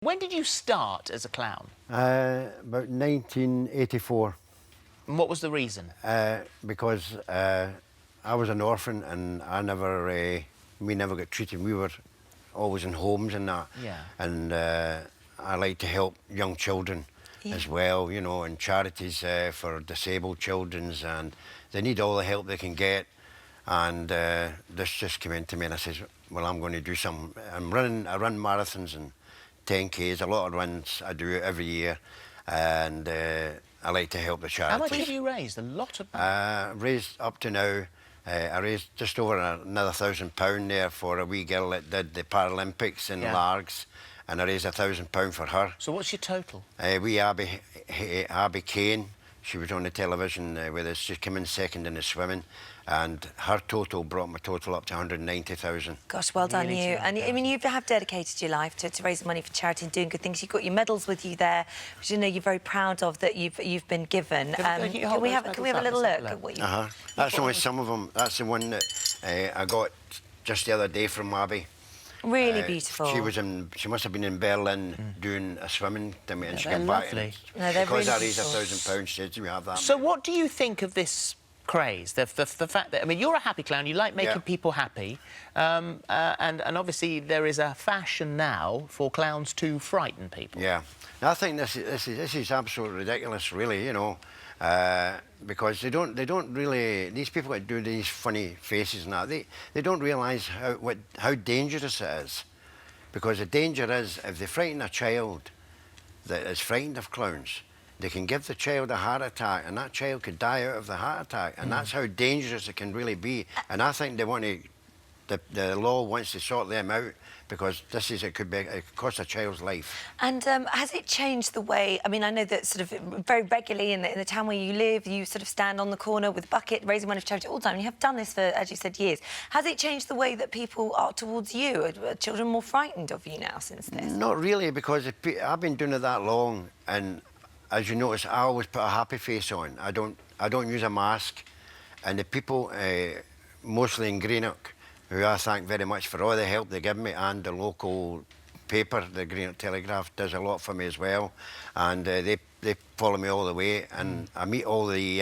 When did you start as a clown? About 1984. And what was the reason? Because I was an orphan and we never got treated. We were always in homes and that. Yeah. And I like to help young children as well, you know, and charities for disabled children, and they need all the help they can get. And this just came into me and I says, well, I'm going to do something. I run marathons and 10Ks, a lot of runs I do every year, and I like to help the charities. How much have you raised? A lot of money. Raised up to now, I raised just over another £1,000 there for a wee girl that did the Paralympics in Largs, and I raised £1,000 for her. So what's your total? Wee Abby Kane, she was on the television with us. She came in second in the swimming, and her total brought my total up to 190,000. Gosh, well done, you. And I mean, you have dedicated your life to raising money for charity and doing good things. You've got your medals with you there, which you know you're very proud of that you've been given. Can we have a little look at what you? That's only some of them. That's the one that I got just the other day from Abby. Really beautiful. She must have been in Berlin doing a swimming thing, and she came back. Lovely. No, they're because really I raised £1,000, she said, we have that. So what do you think of this craze? The fact that, I mean, you're a happy clown, you like making people happy, and obviously there is a fashion now for clowns to frighten people. Yeah. I think this is absolutely ridiculous, really, you know, because they don't really, these people that do these funny faces and that, they don't realise how dangerous it is. Because the danger is, if they frighten a child that is frightened of clowns, they can give the child a heart attack, and that child could die out of the heart attack, and that's how dangerous it can really be. And I think they want to, the law wants to sort them out, because it could cost a child's life. And has it changed the way? I mean, I know that sort of very regularly in the town where you live, you sort of stand on the corner with a bucket, raising money for charity all the time. You have done this for, as you said, years. Has it changed the way that people are towards you? Are children more frightened of you now since this? Not really, because I've been doing it that long, and as you notice, I always put a happy face on. I don't use a mask, and the people, mostly in Greenock, who I thank very much for all the help they give me, and the local paper, the Greenock Telegraph, does a lot for me as well, and they follow me all the way, and I meet all the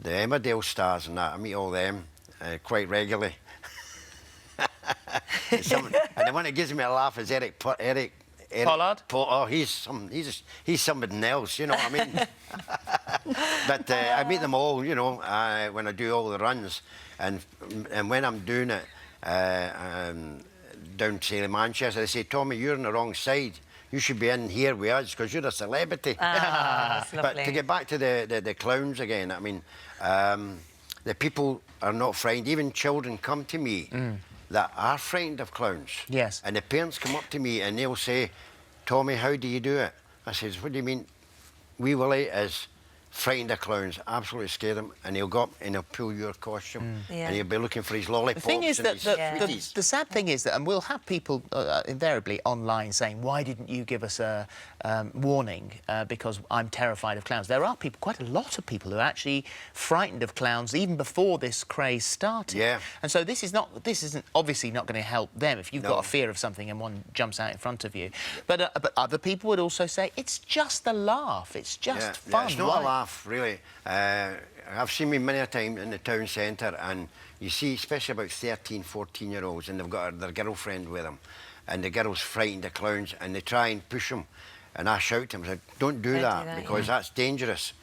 Emmerdale stars and that. I meet all them quite regularly. And the one that gives me a laugh is Eric Pollard? Oh, he's somebody else, you know what I mean? But I meet them all, you know, when I do all the runs, and when I'm doing it down to Manchester, they say, Tommy, you're on the wrong side. You should be in here with us because you're a celebrity. That's lovely. But to get back to the clowns again, I mean, the people are not frightened. Even children come to me that are frightened of clowns. Yes. And the parents come up to me and they'll say, Tommy, how do you do it? I says, what do you mean? Wee Willie is frightened of clowns, absolutely scared them, and he'll go up and he'll pull your costume and he'll be looking for his lollipops. The thing is that his the sad thing is that, and we'll have people invariably online saying, why didn't you give us a warning because I'm terrified of clowns. There are people, quite a lot of people, who are actually frightened of clowns even before this craze started. Yeah. And so this isn't obviously not going to help them if you've got a fear of something and one jumps out in front of you. But other people would also say it's just a laugh, it's just fun. Yeah, it's not a laugh, really. I've seen me many a time in the town centre, and you see, especially about 13, 14-year-olds, and they've got their girlfriend with them, and the girl's frightened of clowns, and they try and push them, and I shout to them, I say, don't do that because that's dangerous.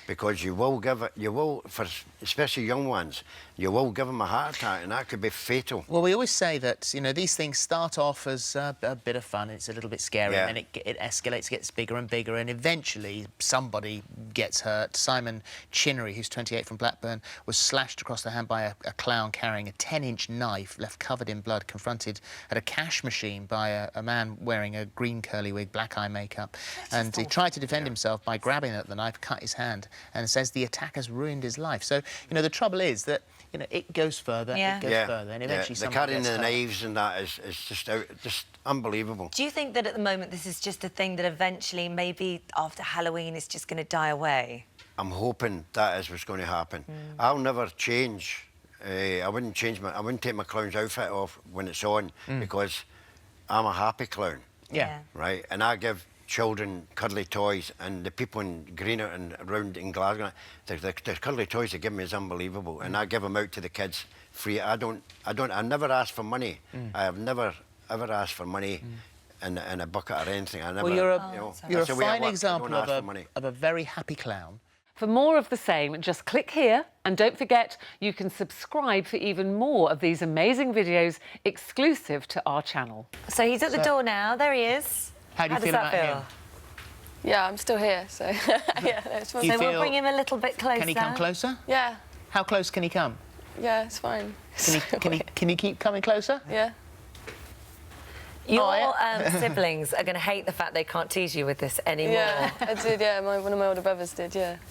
Because for especially young ones, you will give them a heart attack, and that could be fatal. Well, we always say that, you know, these things start off as a bit of fun, it's a little bit scary, and then it escalates, gets bigger and bigger, and eventually somebody gets hurt. Simon Chinnery, who's 28 from Blackburn, was slashed across the hand by a clown carrying a 10-inch knife, left covered in blood, confronted at a cash machine by a man wearing a green curly wig, black eye makeup, and he tried to defend himself by grabbing at the knife, cut his hand, and says the attack has ruined his life. So, you know, the trouble is that, you know, it goes further, it goes further, and eventually the carrying the knives and that is just unbelievable. Do you think that at the moment this is just a thing that eventually, maybe after Halloween, is just going to die away? I'm hoping that is what's going to happen. I'll never change. I wouldn't take my clown's outfit off when it's on because I'm a happy clown. Yeah. Right? And I give children cuddly toys, and the people in Greenock and around in Glasgow, the cuddly toys they give me is unbelievable, and I give them out to the kids free. I never ask for money. I have never ever asked for money in a bucket or anything. I never. Well, you're a that's the way I fine work. I example don't ask for money. of a very happy clown. For more of the same, just click here, and don't forget you can subscribe for even more of these amazing videos exclusive to our channel. So he's at the door now. There he is. How do you feel does about that him? Yeah, I'm still here, so yeah, it's fine. So we'll bring him a little bit closer. Can he come closer? Yeah, How close can he come? yeah, it's fine. Can he keep coming closer? Yeah. Your siblings are going to hate the fact they can't tease you with this anymore. Yeah, I did, yeah, one of my older brothers did, yeah.